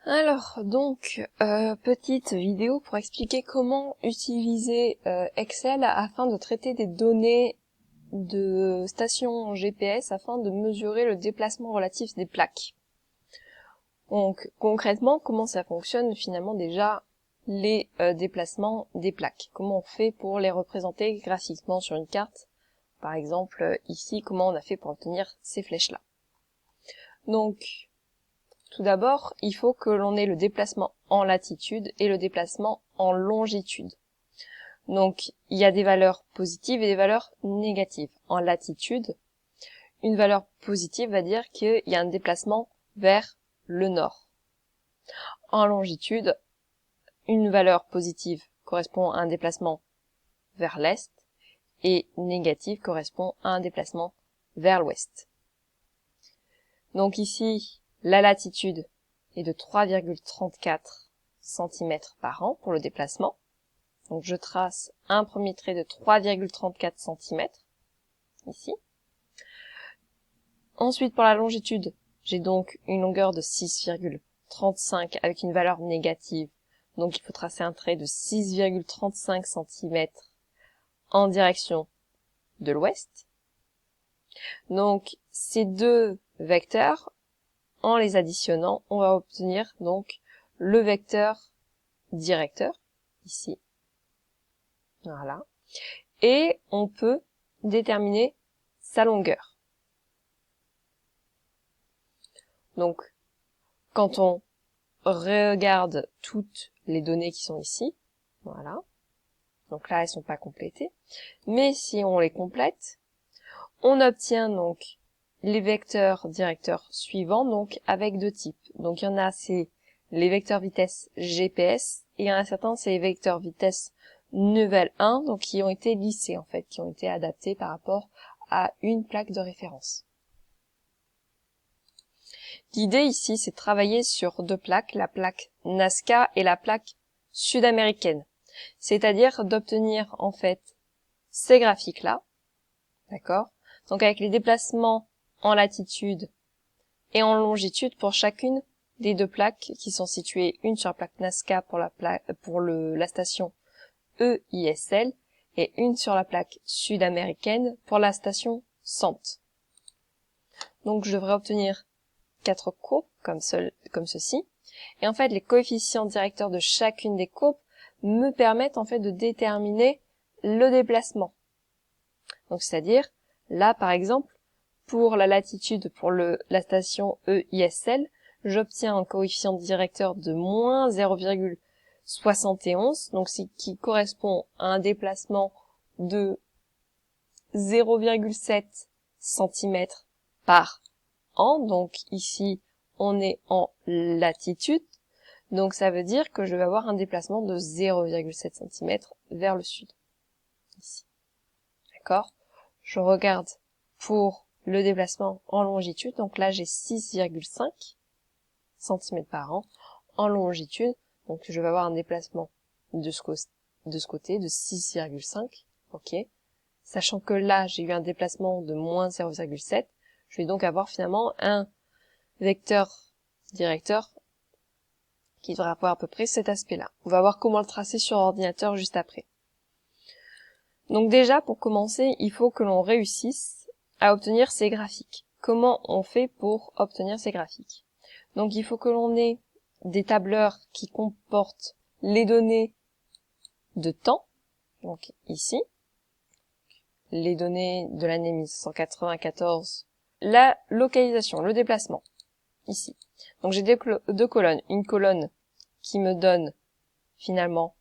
Alors, donc, petite vidéo pour expliquer comment utiliser Excel afin de traiter des données de stations GPS afin de mesurer le déplacement relatif des plaques. Donc, concrètement, comment ça fonctionne finalement déjà les déplacements des plaques? Comment on fait pour les représenter graphiquement sur une carte? Par exemple, ici, comment on a fait pour obtenir ces flèches-là? Donc, tout d'abord, il faut que l'on ait le déplacement en latitude et le déplacement en longitude. Donc, il y a des valeurs positives et des valeurs négatives. En latitude, une valeur positive va dire qu'il y a un déplacement vers le nord. En longitude, une valeur positive correspond à un déplacement vers l'est et négative correspond à un déplacement vers l'ouest. Donc ici, la latitude est de 3,34 cm par an pour le déplacement. Donc je trace un premier trait de 3,34 cm, ici. Ensuite, pour la longitude, j'ai donc une longueur de 6,35 avec une valeur négative. Donc il faut tracer un trait de 6,35 cm en direction de l'ouest. Donc ces deux vecteurs, en les additionnant, on va obtenir donc le vecteur directeur, ici. Voilà. Et on peut déterminer sa longueur. Donc, quand on regarde toutes les données qui sont ici, voilà. Donc là, elles sont pas complétées. Mais si on les complète, on obtient donc les vecteurs directeurs suivants, donc avec deux types. Donc il y en a, c'est les vecteurs vitesse GPS, et il y en a certains, c'est les vecteurs vitesse Level 1, donc qui ont été lissés en fait, qui ont été adaptés par rapport à une plaque de référence. L'idée ici, c'est de travailler sur deux plaques, la plaque Nazca et la plaque sud-américaine. C'est-à-dire d'obtenir en fait ces graphiques-là, d'accord? Donc avec les déplacements en latitude et en longitude pour chacune des deux plaques qui sont situées, une sur la plaque Nazca pour la station EISL et une sur la plaque sud-américaine pour la station SANT. Donc je devrais obtenir 4 courbes comme ceci. Et en fait, les coefficients directeurs de chacune des courbes me permettent en fait de déterminer le déplacement. Donc c'est-à-dire, là par exemple, pour la latitude pour la station EISL, j'obtiens un coefficient directeur de moins 0,71, donc ce qui correspond à un déplacement de 0,7 cm par an. Donc ici, on est en latitude, donc ça veut dire que je vais avoir un déplacement de 0,7 cm vers le sud. Ici. D'accord ? Je regarde pour le déplacement en longitude, donc là j'ai 6,5 cm par an en longitude, donc je vais avoir un déplacement de ce côté de 6,5, ok. Sachant que là j'ai eu un déplacement de moins 0,7, je vais donc avoir finalement un vecteur directeur qui devrait avoir à peu près cet aspect-là. On va voir comment le tracer sur ordinateur juste après. Donc déjà, pour commencer, il faut que l'on réussisse à obtenir ces graphiques. Comment on fait pour obtenir ces graphiques? Donc il faut que l'on ait des tableurs qui comportent les données de temps, donc ici, les données de l'année 1994, la localisation, le déplacement, ici. Donc j'ai deux colonnes, une colonne qui me donne finalement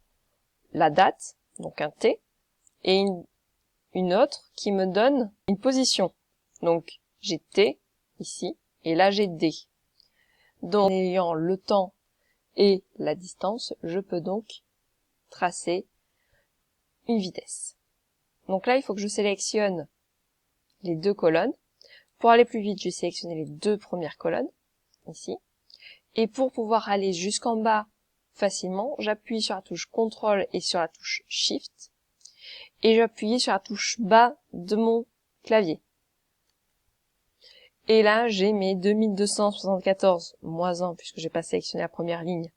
la date, donc un T, et une autre qui me donne une position. Donc j'ai T ici, et là j'ai D. Donc en ayant le temps et la distance, je peux donc tracer une vitesse. Donc là, il faut que je sélectionne les deux colonnes. Pour aller plus vite, je vais sélectionner les deux premières colonnes, ici. Et pour pouvoir aller jusqu'en bas facilement, j'appuie sur la touche CTRL et sur la touche SHIFT. Et j'appuie sur la touche bas de mon clavier. Et là, j'ai mes 2274 moins 1, puisque j'ai pas sélectionné la première ligne,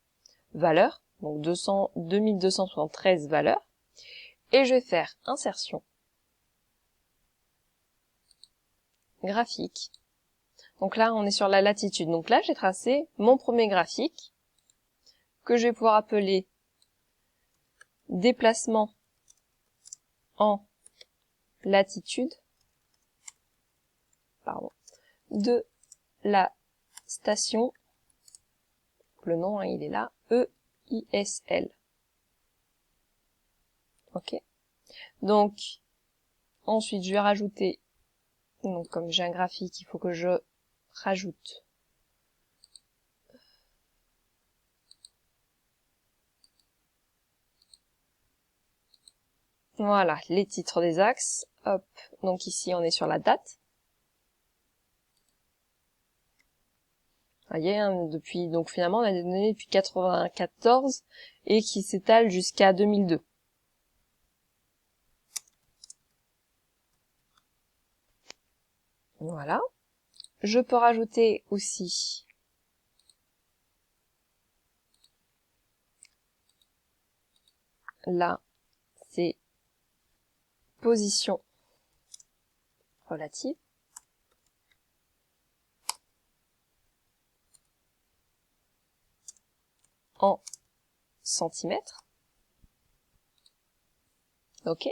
valeurs. Donc 2273 valeurs. Et je vais faire insertion, graphique. Donc là, on est sur la latitude. Donc là, j'ai tracé mon premier graphique, que je vais pouvoir appeler déplacement en latitude, de la station, le nom, hein, il est là, EISL. Ok. Donc, ensuite, je vais rajouter, donc comme j'ai un graphique, il faut que je rajoute voilà, les titres des axes. Hop, donc ici, on est sur la date. Vous voyez, hein, depuis, donc finalement, on a des données depuis 94 et qui s'étalent jusqu'à 2002. Voilà. Je peux rajouter aussi là, c'est position relative. En centimètres. Ok.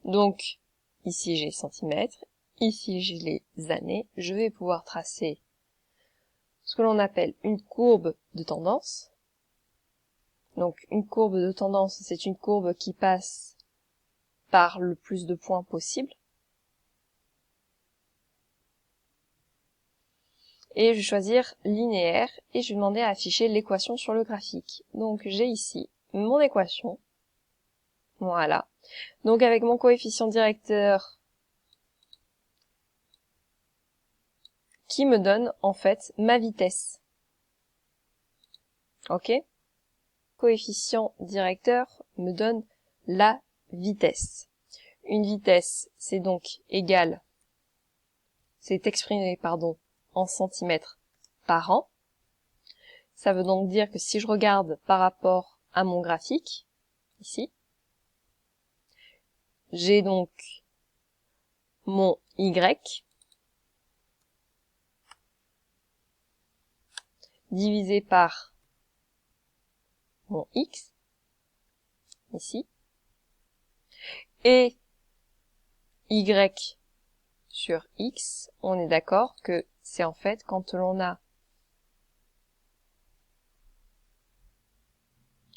Donc, ici j'ai centimètres, ici j'ai les années. Je vais pouvoir tracer ce que l'on appelle une courbe de tendance. Donc, une courbe de tendance, c'est une courbe qui passe par le plus de points possible. Et je vais choisir linéaire et je vais demander à afficher l'équation sur le graphique. Donc, j'ai ici mon équation. Voilà. Donc, avec mon coefficient directeur qui me donne, en fait, ma vitesse. Ok? Coefficient directeur me donne la vitesse. Une vitesse, c'est donc égal, c'est exprimé, en centimètres par an. Ça veut donc dire que si je regarde par rapport à mon graphique, ici, j'ai donc mon Y divisé par mon X, ici, et Y sur X, on est d'accord que c'est en fait quand l'on a,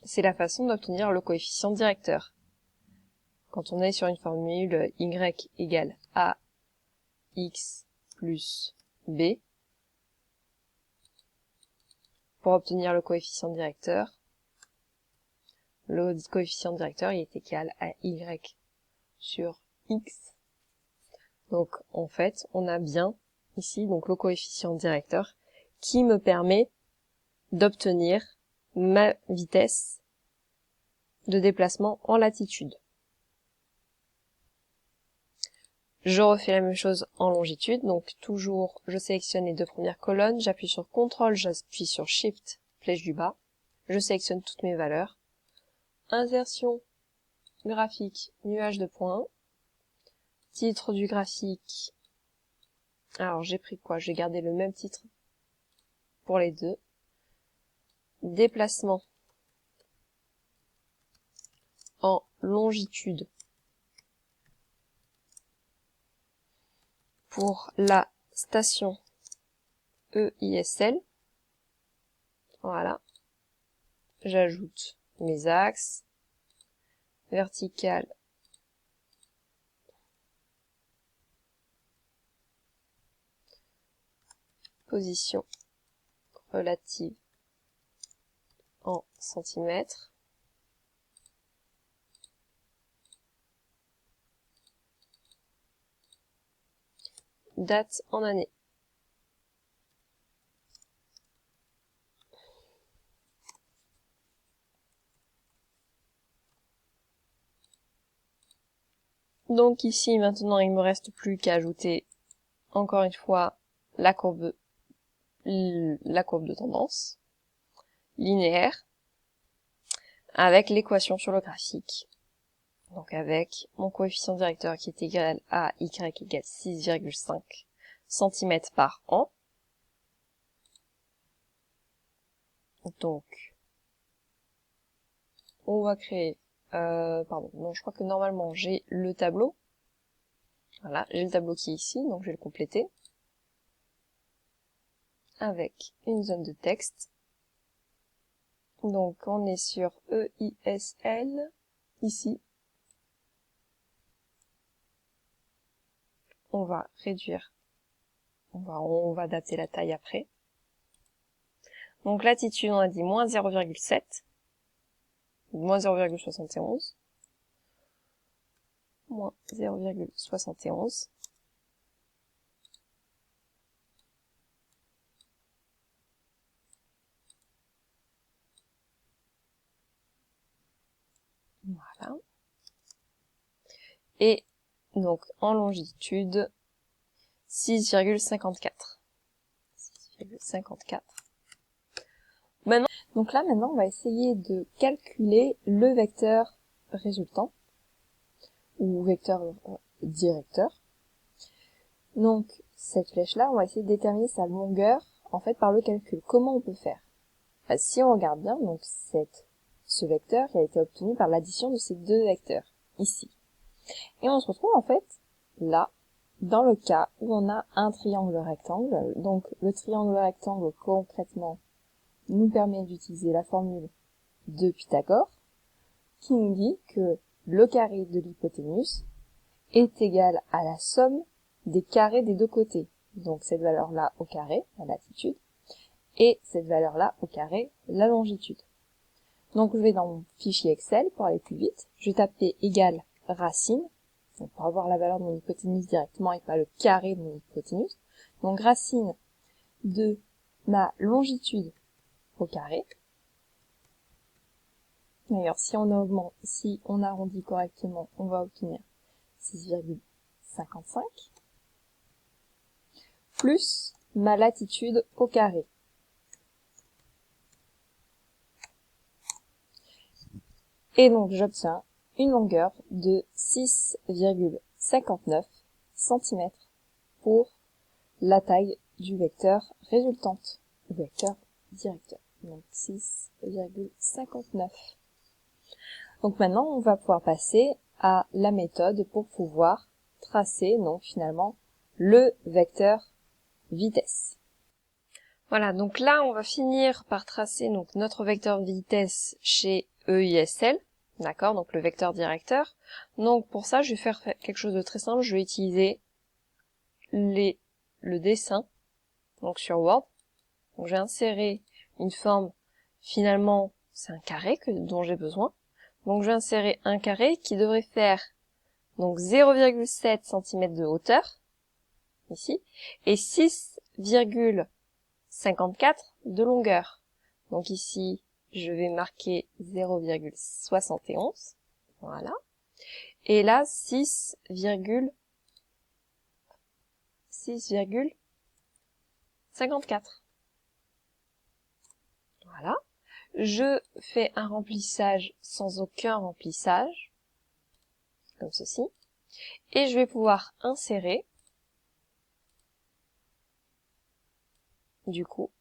c'est la façon d'obtenir le coefficient directeur. Quand on est sur une formule Y égale AX plus B, pour obtenir le coefficient directeur il est égal à Y sur X. Donc, en fait, on a bien ici donc le coefficient directeur qui me permet d'obtenir ma vitesse de déplacement en latitude. Je refais la même chose en longitude, donc toujours je sélectionne les deux premières colonnes, j'appuie sur CTRL, j'appuie sur SHIFT, flèche du bas, je sélectionne toutes mes valeurs, insertion, graphique, nuage de points, titre du graphique, alors j'ai pris quoi? J'ai gardé le même titre pour les deux, déplacement en longitude pour la station EISL. Voilà. J'ajoute mes axes. Vertical. Position relative en centimètres. Date en année. Donc ici, maintenant, il me reste plus qu'à ajouter, encore une fois, la courbe de tendance linéaire avec l'équation sur le graphique. Donc avec mon coefficient directeur qui est égal à y égale 6,5 cm par an. Donc, on va créer, non, je crois que normalement j'ai le tableau. Voilà, j'ai le tableau qui est ici, donc je vais le compléter. Avec une zone de texte. Donc on est sur EISL, ici. On va réduire, on va adapter la taille après. Donc latitude, on a dit moins 0,7, moins 0,71, moins 0,71. Voilà. Et donc en longitude, 6,54. 6,54. Maintenant, on va essayer de calculer le vecteur résultant, ou vecteur directeur. Donc, cette flèche-là, on va essayer de déterminer sa longueur, en fait, par le calcul. Comment on peut faire? Si on regarde bien, donc, ce vecteur, il a été obtenu par l'addition de ces deux vecteurs, ici. Et on se retrouve, en fait, là, dans le cas où on a un triangle rectangle. Donc, le triangle rectangle, concrètement, nous permet d'utiliser la formule de Pythagore, qui nous dit que le carré de l'hypoténuse est égal à la somme des carrés des deux côtés. Donc cette valeur-là au carré, la latitude, et cette valeur-là au carré, la longitude. Donc je vais dans mon fichier Excel pour aller plus vite. Je vais taper égal racine, donc pour avoir la valeur de mon hypoténuse directement et pas le carré de mon hypoténuse. Donc racine de ma longitude au carré. D'ailleurs, si on arrondit correctement, on va obtenir 6,55 plus ma latitude au carré. Et donc, j'obtiens une longueur de 6,59 cm pour la taille du vecteur résultante, ou vecteur directeur. Donc, 6,59. Donc maintenant, on va pouvoir passer à la méthode pour pouvoir tracer, donc finalement, le vecteur vitesse. Voilà, donc là, on va finir par tracer donc notre vecteur vitesse chez EISL, d'accord, donc le vecteur directeur. Donc pour ça, je vais faire quelque chose de très simple, je vais utiliser le dessin, donc sur Word. Donc j'ai inséré une forme, finalement, c'est un carré dont j'ai besoin. Donc je vais insérer un carré qui devrait faire donc 0,7 cm de hauteur, ici, et 6,54 de longueur. Donc ici, je vais marquer 0,71, voilà. Et là, 6,54. Voilà. Je fais un remplissage sans aucun remplissage, comme ceci. Et je vais pouvoir insérer, du coup,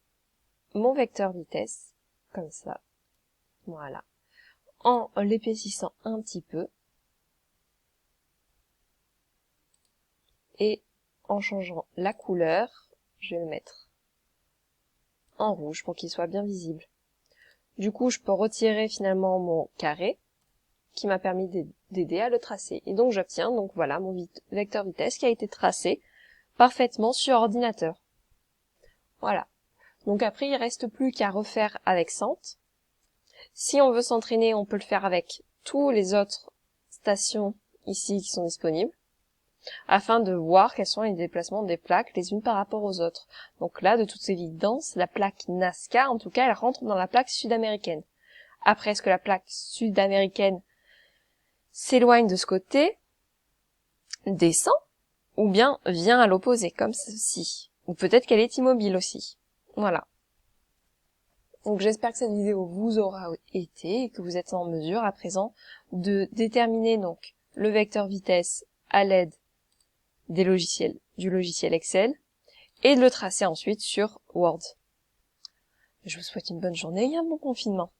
mon vecteur vitesse, comme ça, voilà, en l'épaississant un petit peu, et en changeant la couleur, je vais le mettre en rouge pour qu'il soit bien visible. Du coup, je peux retirer finalement mon carré, qui m'a permis d'aider à le tracer. Et donc j'obtiens, donc voilà, mon vecteur vitesse qui a été tracé parfaitement sur ordinateur. Voilà. Donc après, il reste plus qu'à refaire avec Sent. Si on veut s'entraîner, on peut le faire avec tous les autres stations ici qui sont disponibles, afin de voir quels sont les déplacements des plaques les unes par rapport aux autres. Donc là, de toute évidence, la plaque Nazca, en tout cas, elle rentre dans la plaque sud-américaine. Après, est-ce que la plaque sud-américaine s'éloigne de ce côté, descend, ou bien vient à l'opposé, comme ceci. Ou peut-être qu'elle est immobile aussi. Voilà. Donc j'espère que cette vidéo vous aura été et que vous êtes en mesure à présent de déterminer donc le vecteur vitesse à l'aide du logiciel Excel et de le tracer ensuite sur Word. Je vous souhaite une bonne journée et un bon confinement.